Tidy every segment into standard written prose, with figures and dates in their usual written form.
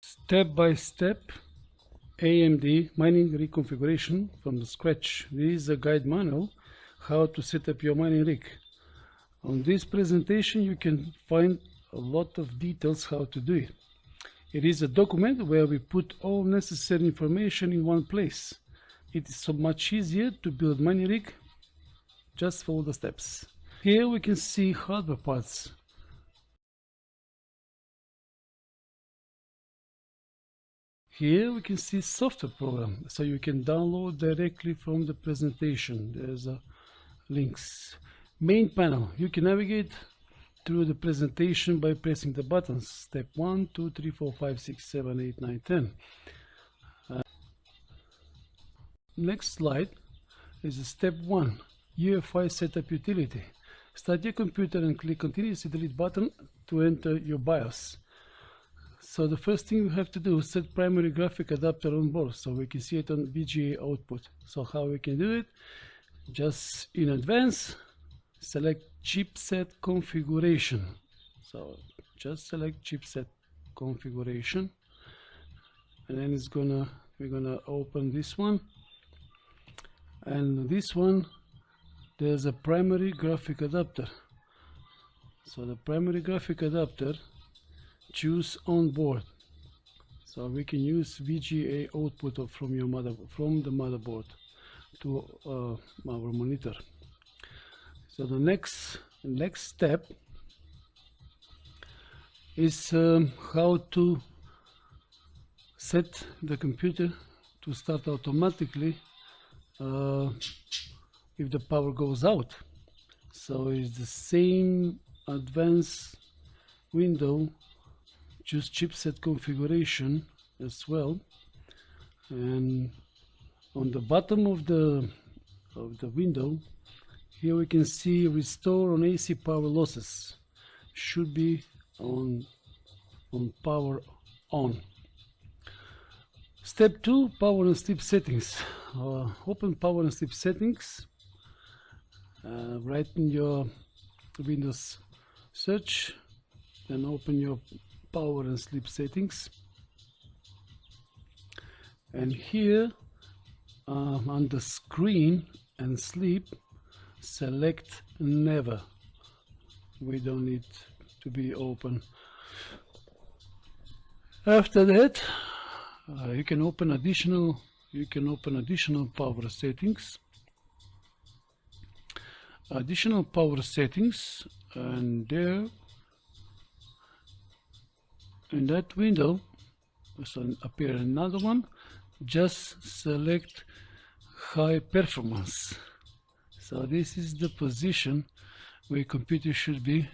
Step-by-step AMD mining reconfiguration from the scratch. This is a guide manual how to set up your mining rig. On this presentation you can find a lot of details how to do it. It is a document where we put all necessary information in one place. It is so much easier to build mining rig. Just follow the steps. Here we can see hardware parts. Here we can see software program, so you can download directly from the presentation. There's links. Main panel, you can navigate through the presentation by pressing the buttons. Step 1, 2, 3, 4, 5, 6, 7, 8, 9, 10. Next slide is step 1, UEFI setup utility. Start your computer and click continuously delete button to enter your BIOS. So the first thing we have to do is set primary graphic adapter on board, so we can see it on VGA output. So how we can do it? Just in advance, select chipset configuration. So just select chipset configuration, and then we're gonna open this one, and this one there's a primary graphic adapter. So the primary graphic adapter, choose on board, so we can use VGA output from the motherboard to our monitor. So the next step is how to set the computer to start automatically if the power goes out. So it's the same advanced window. Choose chipset configuration as well, and on the bottom of the window here we can see restore on AC power losses. Should be on power on. Step 2, power and sleep settings. Open power and sleep settings, write in your Windows search, then open your power and sleep settings, and here on the screen and sleep, select never. We don't need to be open. After that you can open additional power settings, and there in that window so appear another one. Just select high performance. So this is the position where computer should be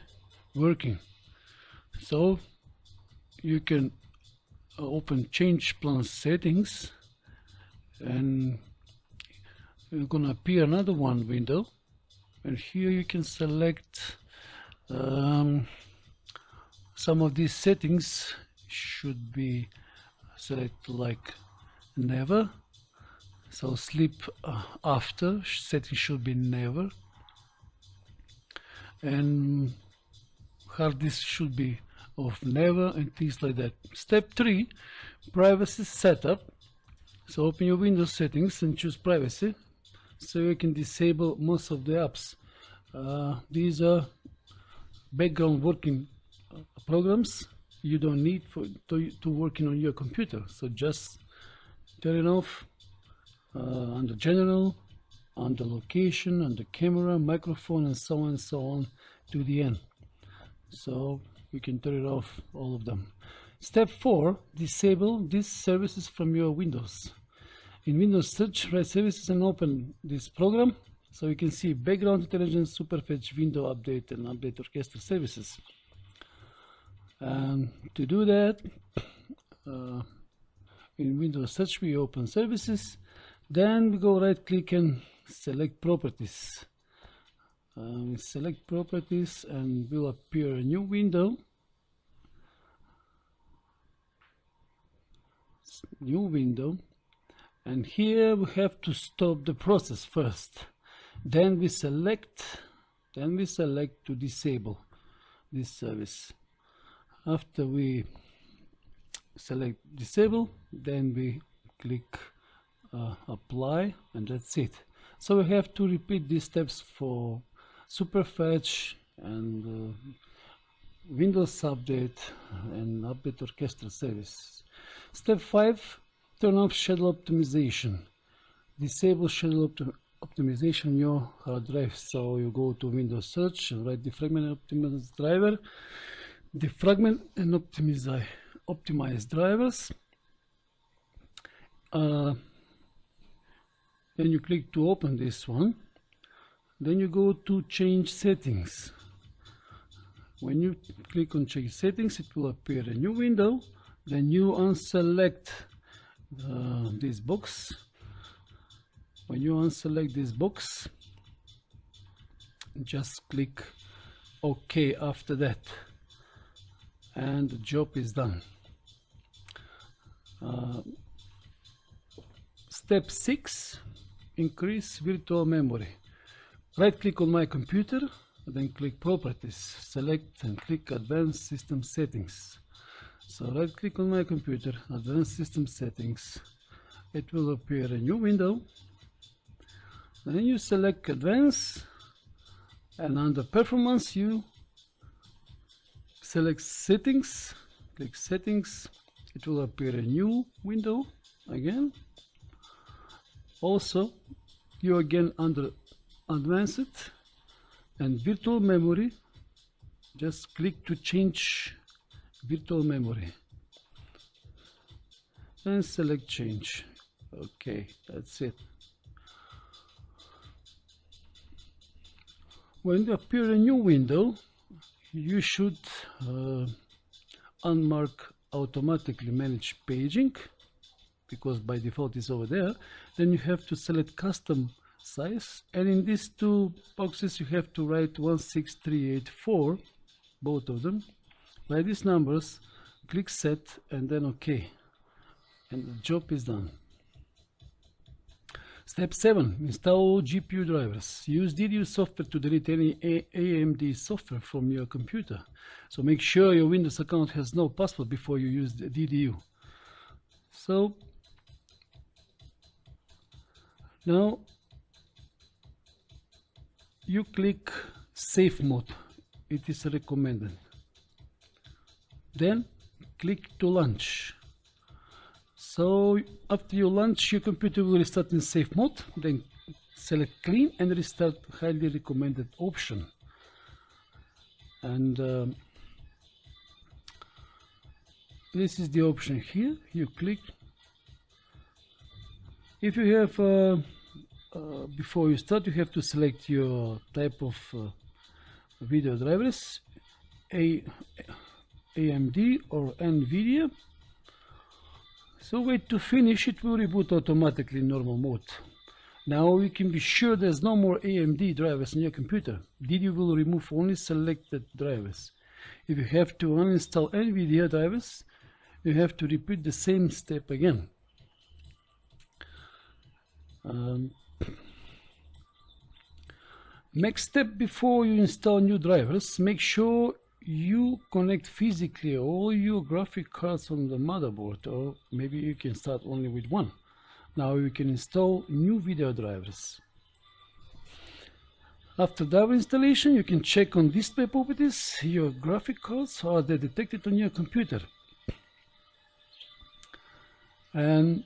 working. So you can open change plan settings, and you're gonna appear another one window, and here you can select some of these settings should be select like never. So sleep after setting should be never, and hard disk should be of never, and things like that. Step 3, privacy setup. So open your Windows settings and choose privacy, so you can disable most of the apps. These are background working programs you don't need to working on your computer, so just turn it off under general, under location, under camera, microphone, and so on to the end. So you can turn it off, all of them. Step 4, disable these services from your Windows. In Windows search, write services and open this program, so you can see background intelligence, superfetch, window update, and update orchestra services. And to do that, in Windows search we open services, then we go right click and select properties. Select properties, and will appear a new window. And here we have to stop the process first. Then we select to disable this service. After we select disable, then we click apply, and that's it. So we have to repeat these steps for Superfetch and Windows Update and Update Orchestral Service. Step 5, turn off schedule optimization. Disable schedule optimization on your hard drive. So you go to Windows Search and write defragment and optimize driver, defragment and optimize drivers. Then you click to open this one. Then you go to change settings. When you click on change settings, it will appear a new window. Then you unselect this box. When you unselect this box, just click OK after that, and the job is done. Step 6, increase virtual memory. Right click on my computer, then click properties, select and click advanced system settings. So right click on my computer, advanced system settings. It will appear a new window. Then you select advanced, and under performance you select settings, click settings. It will appear a new window again. Also you again under advanced and virtual memory, just click to change virtual memory and select change. Okay, that's it. When you appear a new window, you should unmark automatically manage paging, because by default it's over there. Then you have to select custom size, and in these two boxes you have to write 16384, both of them. Write these numbers, click set, and then OK, and the job is done. Step 7, install GPU drivers. Use DDU software to delete any AMD software from your computer. So make sure your Windows account has no password before you use the DDU. So now you click safe mode. It is recommended. Then click to launch. So after you launch, your computer will restart in safe mode. Then select clean and restart, highly recommended option. And this is the option here. You click. If you have before you start, you have to select your type of video drivers, AMD or NVIDIA. So wait to finish, it will reboot automatically in normal mode. Now we can be sure there's no more AMD drivers in your computer. DDU will remove only selected drivers. If you have to uninstall NVIDIA drivers, you have to repeat the same step again. Next step, before you install new drivers, make sure you connect physically all your graphic cards on the motherboard, or maybe you can start only with one. Now you can install new video drivers. After driver installation, you can check on display properties. Your graphic cards, are they detected on your computer? And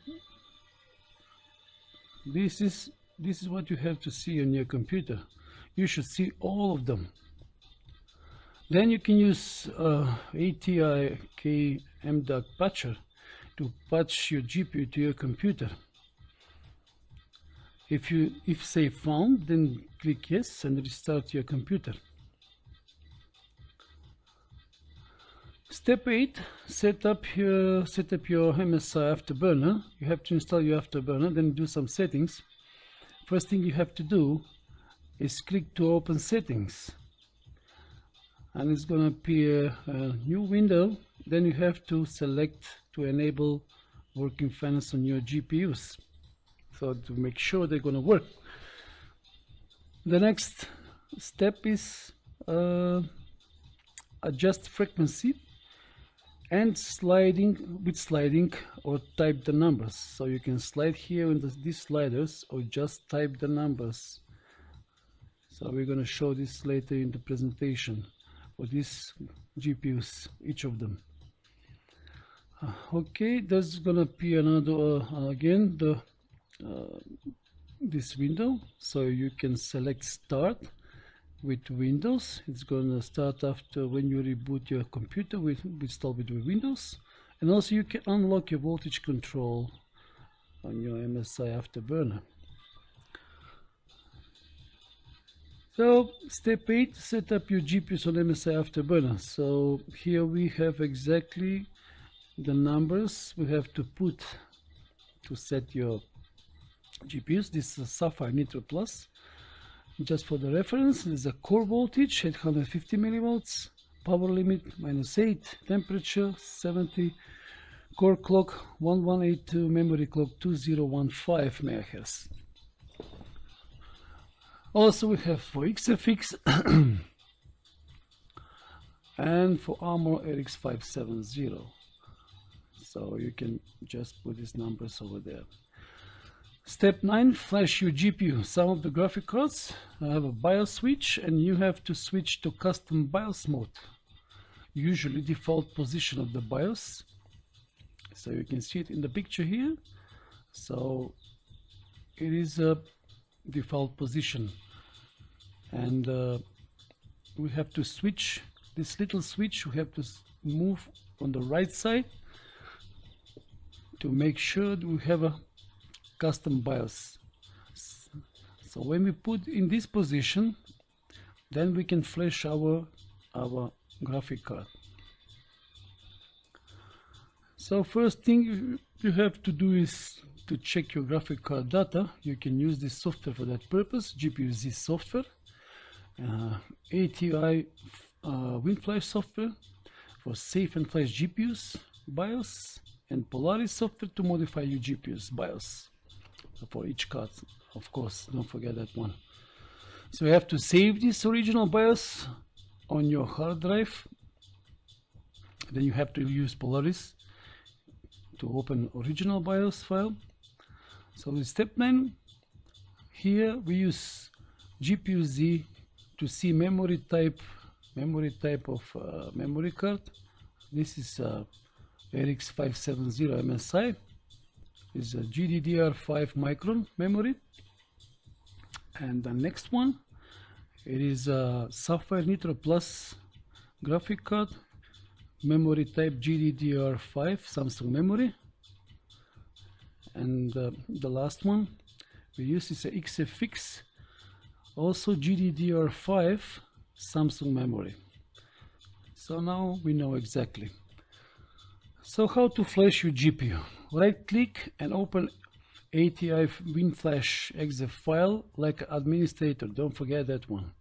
this is what you have to see on your computer. You should see all of them. Then you can use ATIK MDAC patcher to patch your GPU to your computer. If say found, then click yes and restart your computer. Step 8, set up your MSI Afterburner. You have to install your Afterburner, then do some settings. First thing you have to do is click to open settings, and it's going to appear a new window. Then you have to select to enable working fans on your GPUs, so to make sure they're going to work. The next step is adjust frequency. and sliding or type the numbers. So you can slide here in these sliders or just type the numbers. So we're going to show this later in the presentation for these GPUs, each of them. Okay, there's gonna be another again this window, so you can select start with Windows. It's gonna start after when you reboot your computer. We start with Windows, and also you can unlock your voltage control on your MSI Afterburner. So step 8, set up your GPUs on MSI Afterburner. So here we have exactly the numbers we have to put to set your GPUs. This is Sapphire Nitro Plus. Just for the reference, there's a core voltage 850 millivolts, power limit -8, temperature 70, core clock 1182, memory clock 2015 MHz. Also we have for XFX and for Armor RX 570. So you can just put these numbers over there. Step 9, flash your GPU. Some of the graphic cards have a BIOS switch, and you have to switch to custom BIOS mode. Usually default position of the BIOS. So you can see it in the picture here. So it is a default position, and we have to switch this little switch. We have to move on the right side to make sure that we have a custom BIOS. So when we put in this position, then we can flash our graphic card. So first thing you have to do is to check your graphic card data. You can use this software for that purpose, GPU-Z software, ATI WinFlash software for safe and flash GPUs BIOS, and Polaris software to modify your GPU's BIOS for each card. Of course, don't forget that one. So you have to save this original BIOS on your hard drive. Then you have to use Polaris to open original BIOS file. So in step 9, here we use GPU-Z to see memory type of memory card. This is RX 570 MSI. Is a GDDR5 micron memory. And the next one, it is a Sapphire Nitro Plus graphic card, memory type GDDR5 Samsung memory. And the last one we use is a XFX, also GDDR5 Samsung memory. So now we know exactly. So how to flash your GPU? Right click and open ATI WinFlash exe file like administrator. Don't forget that one.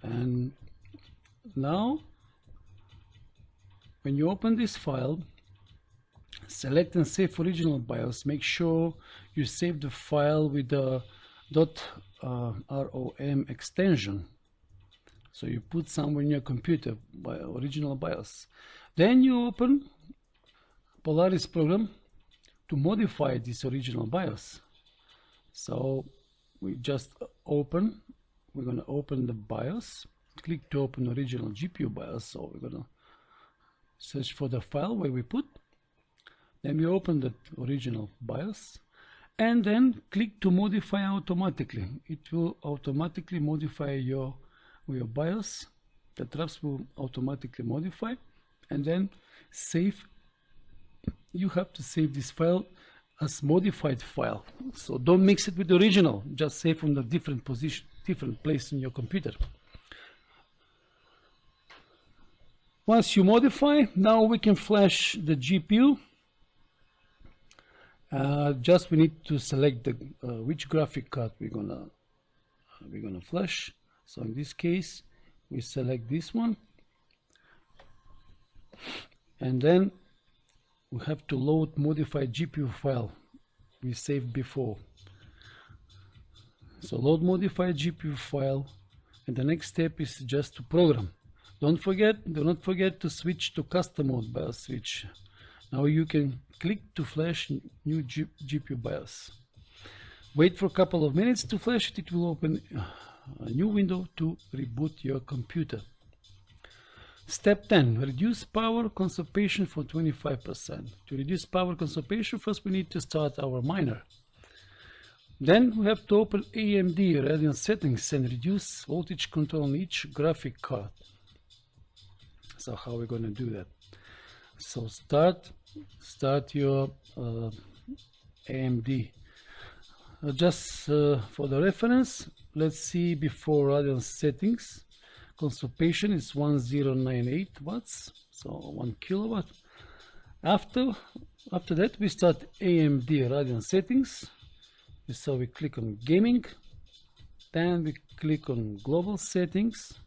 And now when you open this file, select and save original BIOS. Make sure you save the file with the .rom extension. So you put somewhere in your computer by original BIOS. Then you open Polaris program to modify this original BIOS. So we just we're going to open the BIOS, click to open original GPU BIOS. So we're going to search for the file where we put, then we open the original BIOS, and then click to modify automatically. It will automatically modify your BIOS. The traps will automatically modify, and then save. You have to save this file as modified file. So don't mix it with the original. Just save from the different position, different place in your computer. Once you modify, now we can flash the GPU. Just we need to select the which graphic card we're gonna flash. So in this case, we select this one, and then we have to load modified GPU file we saved before. So load modified GPU file, and the next step is just to program. do not forget to switch to custom mode BIOS switch. Now you can click to flash new GPU BIOS. Wait for a couple of minutes to flash it. It will open a new window to reboot your computer. Step 10. Reduce power consumption for 25%. To reduce power consumption, first we need to start our miner. Then we have to open AMD Radeon settings and reduce voltage control on each graphic card. So how are we going to do that? So start your AMD. Just for the reference, let's see before Radeon settings. Consumption is 1098 watts, so 1 kilowatt. After that, we start AMD Radeon settings. So we click on gaming, then we click on global settings,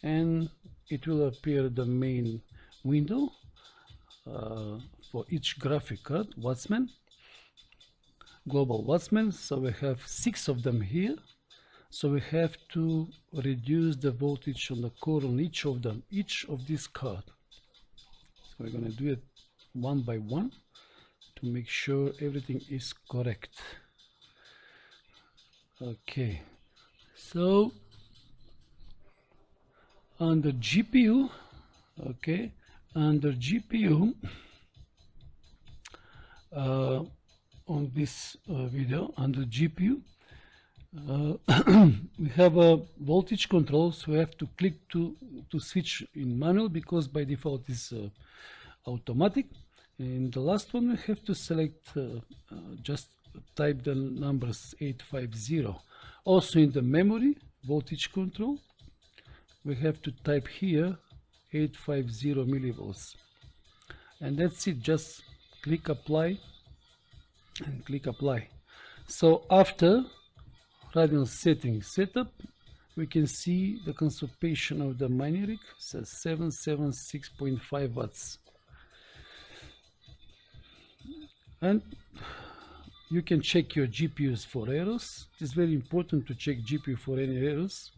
and it will appear the main window for each graphic card, Wattsman, global Wattsman. So we have 6 of them here. So we have to reduce the voltage on the core on each of them, each of these cards. So we're going to do it one by one to make sure everything is correct. Okay, so under GPU, on this video, under GPU, we have a voltage control, so we have to click to switch in manual, because by default is automatic. And the last one we have to select, just type the numbers 850. Also in the memory voltage control, we have to type here 850 millivolts, and that's it. Just click apply and click apply. So after Radeon settings setup, we can see the consumption of the mining rig says 776.5 watts, and you can check your GPUs for errors. It's very important to check GPU for any errors.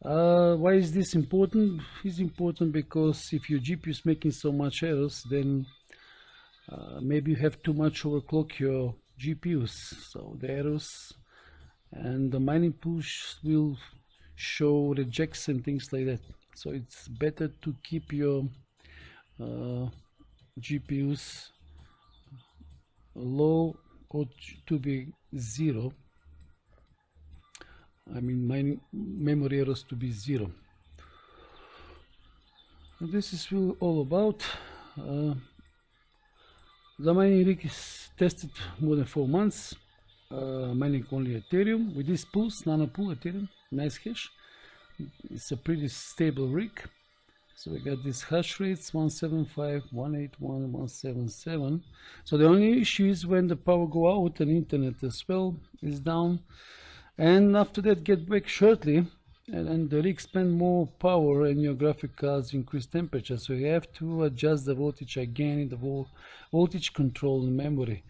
Why is this important? It's important because if your GPU is making so much errors, then maybe you have too much overclock your GPUs. So the errors and the mining push will show rejects and things like that. So it's better to keep your GPUs low or to be zero. I mean memory errors to be zero. And this is all about. The mining rig is tested more than 4 months. Mining only Ethereum with these pools, nano pool Ethereum, nice hash. It's a pretty stable rig. So we got these hash rates 175, 181, 177. So the only issue is when the power go out and internet as well is down, and after that get back shortly, and the rig spend more power and your graphic cards increase temperature. So you have to adjust the voltage again in the voltage control in memory.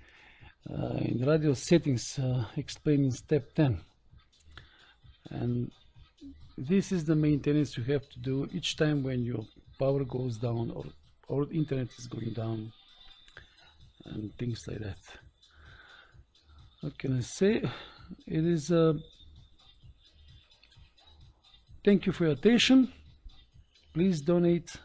In radio settings explained in step 10, and this is the maintenance you have to do each time when your power goes down or internet is going down and things like that. What can I say? It is thank you for your attention. Please donate